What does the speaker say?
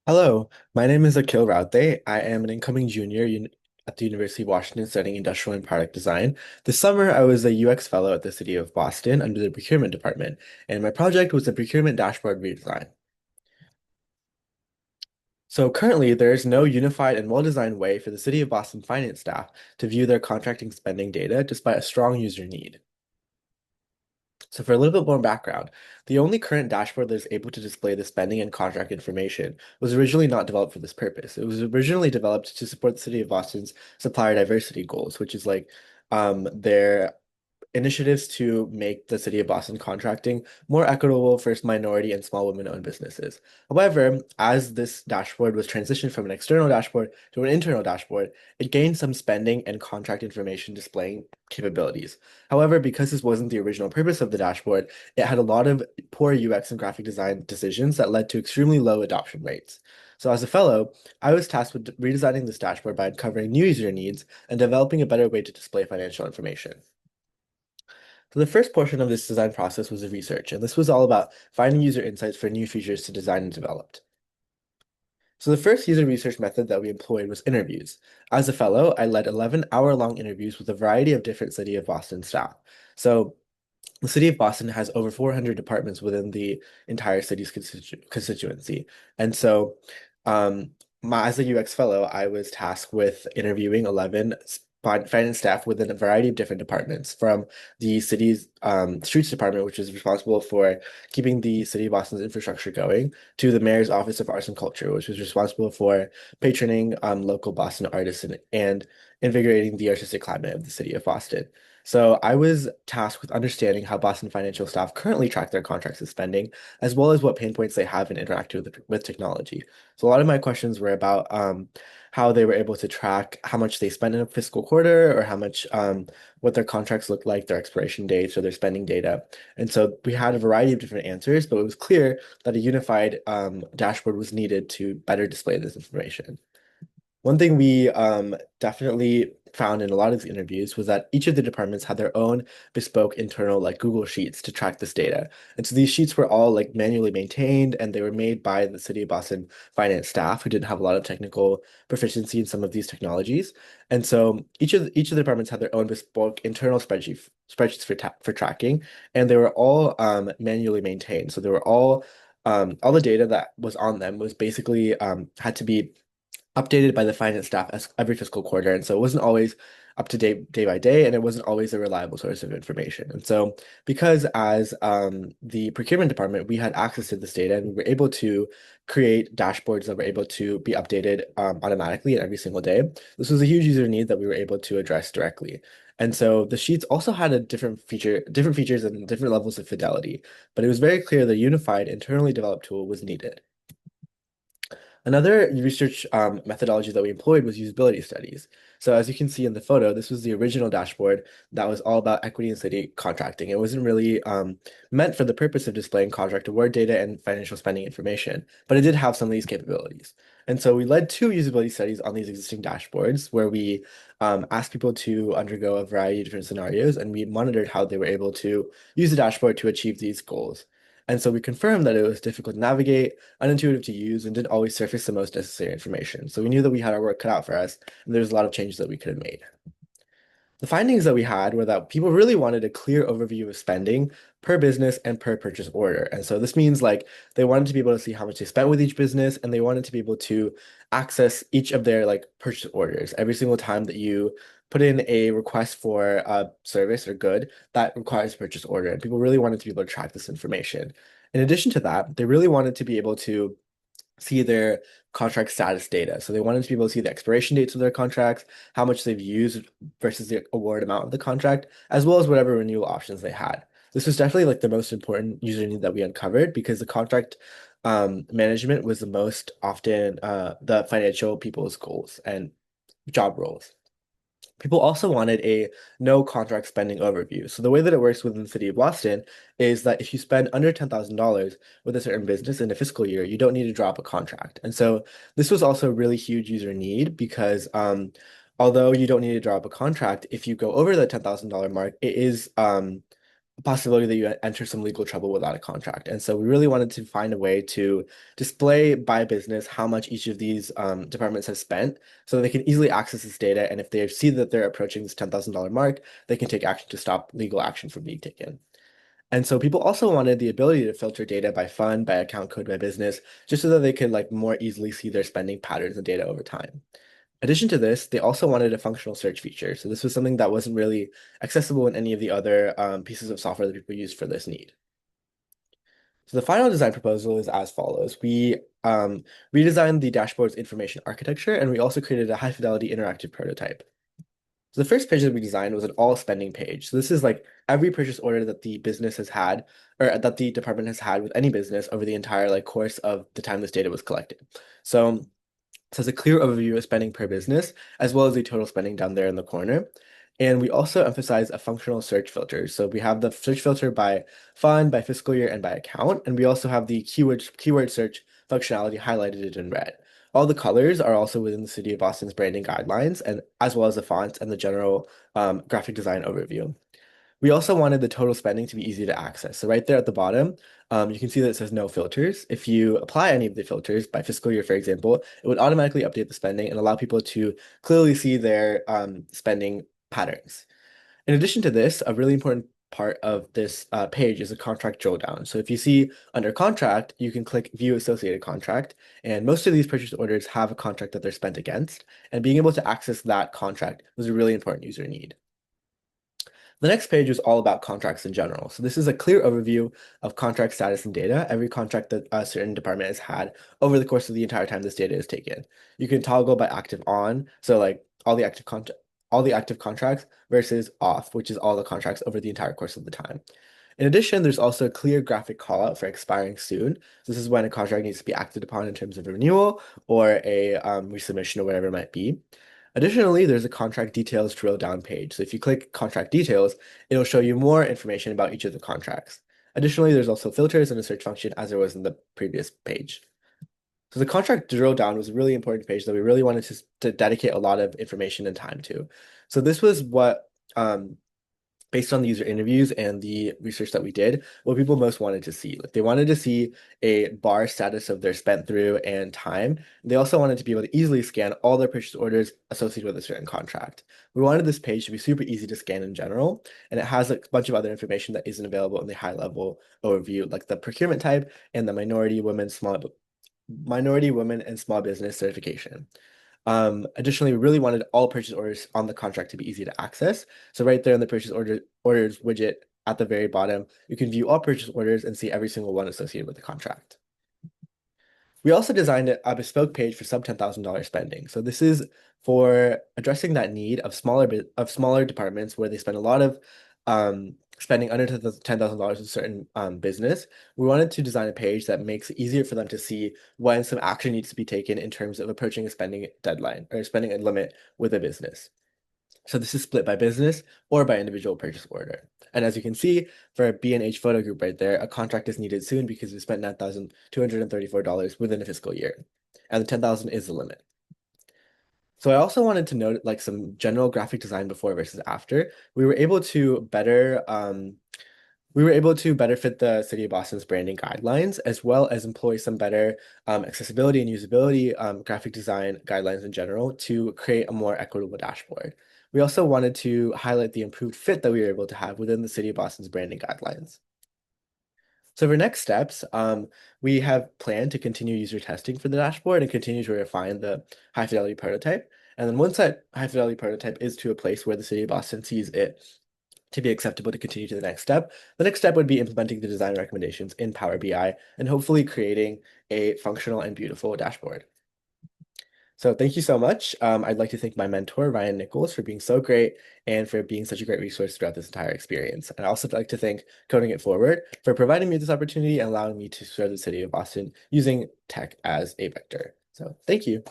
Hello, my name is Akhil Raote. I am an incoming junior at the University of Washington studying industrial and product design. This summer, I was a UX fellow at the City of Boston under the procurement department, and my project was a procurement dashboard redesign. So currently, there is no unified and well-designed way for the City of Boston finance staff to view their contracting spending data despite a strong user need. So for a little bit more background, the only current dashboard that is able to display the spending and contract information was originally not developed for this purpose. It was originally developed to support the City of Boston's supplier diversity goals, which is like their initiatives to make the City of Boston contracting more equitable for minority and small women-owned businesses. However, as this dashboard was transitioned from an external dashboard to an internal dashboard, it gained some spending and contract information displaying capabilities. However, because this wasn't the original purpose of the dashboard, it had a lot of poor UX and graphic design decisions that led to extremely low adoption rates. So as a fellow, I was tasked with redesigning this dashboard by uncovering new user needs and developing a better way to display financial information. So the first portion of this design process was the research, and this was all about finding user insights for new features to design and develop. So the first user research method that we employed was interviews. As a fellow, I led 11-hour-long interviews with a variety of different City of Boston staff. So the City of Boston has over 400 departments within the entire city's constituency. And so, as a UX fellow, I was tasked with interviewing 11 finance staff within a variety of different departments, from the city's streets department, which is responsible for keeping the City of Boston's infrastructure going, to the mayor's office of arts and culture, which was responsible for patroning local Boston artists and invigorating the artistic climate of the City of Boston. So I was tasked with understanding how Boston Financial staff currently track their contracts and spending, as well as what pain points they have in interacting with technology. So a lot of my questions were about how they were able to track how much they spent in a fiscal quarter, or how much what their contracts look like, their expiration dates, or their spending data. And so we had a variety of different answers, but it was clear that a unified dashboard was needed to better display this information. One thing we definitely found in a lot of these interviews was that each of the departments had their own bespoke internal like Google Sheets to track this data. And so these sheets were all like manually maintained, and they were made by the City of Boston finance staff who didn't have a lot of technical proficiency in some of these technologies. And so each of the departments had their own bespoke internal spreadsheets for tracking, and they were all manually maintained. So they were all the data that was on them was basically had to be updated by the finance staff as every fiscal quarter. And so it wasn't always up to date day by day, and it wasn't always a reliable source of information. And so because as the procurement department, we had access to this data, and we were able to create dashboards that were able to be updated automatically every single day. This was a huge user need that we were able to address directly. And so the sheets also had a different features and different levels of fidelity, but it was very clear the unified internally developed tool was needed. Another research methodology that we employed was usability studies. So as you can see in the photo, this was the original dashboard that was all about equity and city contracting. It wasn't really meant for the purpose of displaying contract award data and financial spending information, but it did have some of these capabilities. And so we led two usability studies on these existing dashboards where we asked people to undergo a variety of different scenarios, and we monitored how they were able to use the dashboard to achieve these goals. And so we confirmed that it was difficult to navigate, unintuitive to use, and didn't always surface the most necessary information. So we knew that we had our work cut out for us, and there's a lot of changes that we could have made. The findings that we had were that people really wanted a clear overview of spending per business and per purchase order. And so this means like they wanted to be able to see how much they spent with each business, and they wanted to be able to access each of their like purchase orders. Every single time that you put in a request for a service or good, that requires a purchase order. And people really wanted to be able to track this information. In addition to that, they really wanted to be able to see their contract status data. So they wanted to be able to see the expiration dates of their contracts, how much they've used versus the award amount of the contract, as well as whatever renewal options they had. This was definitely like the most important user need that we uncovered, because the contract management was the most often the financial people's goals and job roles. People also wanted a no contract spending overview. So the way that it works within the city of Boston is that if you spend under $10,000 with a certain business in a fiscal year, you don't need to drop a contract. And so this was also a really huge user need, because although you don't need to drop a contract, if you go over the $10,000 mark, it is possibility that you enter some legal trouble without a contract. And so we really wanted to find a way to display by business how much each of these departments have spent so they can easily access this data. And if they see that they're approaching this $10,000 mark, they can take action to stop legal action from being taken. And so people also wanted the ability to filter data by fund, by account code, by business, just so that they could like more easily see their spending patterns and data over time. In addition to this, they also wanted a functional search feature. So this was something that wasn't really accessible in any of the other pieces of software that people use for this need. So the final design proposal is as follows. We redesigned the dashboard's information architecture, and we also created a high-fidelity interactive prototype. So the first page that we designed was an all spending page. So this is like every purchase order that the business has had, or that the department has had with any business over the entire like course of the time this data was collected. So it has a clear overview of spending per business, as well as the total spending down there in the corner. And we also emphasize a functional search filter. So we have the search filter by fund, by fiscal year, and by account. And we also have the keyword search functionality highlighted in red. All the colors are also within the City of Boston's branding guidelines, and as well as the fonts and the general graphic design overview. We also wanted the total spending to be easy to access. So right there at the bottom, you can see that it says no filters. If you apply any of the filters by fiscal year, for example, it would automatically update the spending and allow people to clearly see their spending patterns. In addition to this, a really important part of this page is a contract drill down. So if you see under contract, you can click view associated contract, and most of these purchase orders have a contract that they're spent against, and being able to access that contract was a really important user need. The next page is all about contracts in general. So this is a clear overview of contract status and data, every contract that a certain department has had over the course of the entire time this data is taken. You can toggle by active on, so like all the active contracts versus off, which is all the contracts over the entire course of the time. In addition, there's also a clear graphic callout for expiring soon. So this is when a contract needs to be acted upon in terms of a renewal or a resubmission or whatever it might be. Additionally, there's a contract details drill down page. So if you click contract details, it'll show you more information about each of the contracts. Additionally, there's also filters and a search function as there was in the previous page. So the contract drill down was a really important page that we really wanted to dedicate a lot of information and time to. So this was what based on the user interviews and the research that we did, what people most wanted to see. Like they wanted to see a bar status of their spent through and time. They also wanted to be able to easily scan all their purchase orders associated with a certain contract. We wanted this page to be super easy to scan in general, and it has a bunch of other information that isn't available in the high level overview, like the procurement type and the minority women and small business certification. Additionally, we really wanted all purchase orders on the contract to be easy to access. So right there in the orders widget at the very bottom, you can view all purchase orders and see every single one associated with the contract. We also designed a bespoke page for sub $10,000 spending. So this is for addressing that need of smaller departments where they spend a lot of spending under $10,000 in certain business. We wanted to design a page that makes it easier for them to see when some action needs to be taken in terms of approaching a spending deadline or spending a limit with a business. So this is split by business or by individual purchase order. And as you can see, for a B&H photo group right there, a contract is needed soon because we spent $9,234 within a fiscal year. And the 10,000 is the limit. So I also wanted to note like some general graphic design before versus after. We were able to better fit the City of Boston's branding guidelines, as well as employ some better accessibility and usability graphic design guidelines in general to create a more equitable dashboard. We also wanted to highlight the improved fit that we were able to have within the City of Boston's branding guidelines. So for next steps, we have planned to continue user testing for the dashboard and continue to refine the high fidelity prototype. And then once that high fidelity prototype is to a place where the City of Boston sees it to be acceptable to continue to the next step would be implementing the design recommendations in Power BI and hopefully creating a functional and beautiful dashboard. So thank you so much. I'd like to thank my mentor, Ryan Nichols, for being so great and for being such a great resource throughout this entire experience. And I'd also like to thank Coding It Forward for providing me this opportunity and allowing me to serve the City of Boston using tech as a vector. So thank you.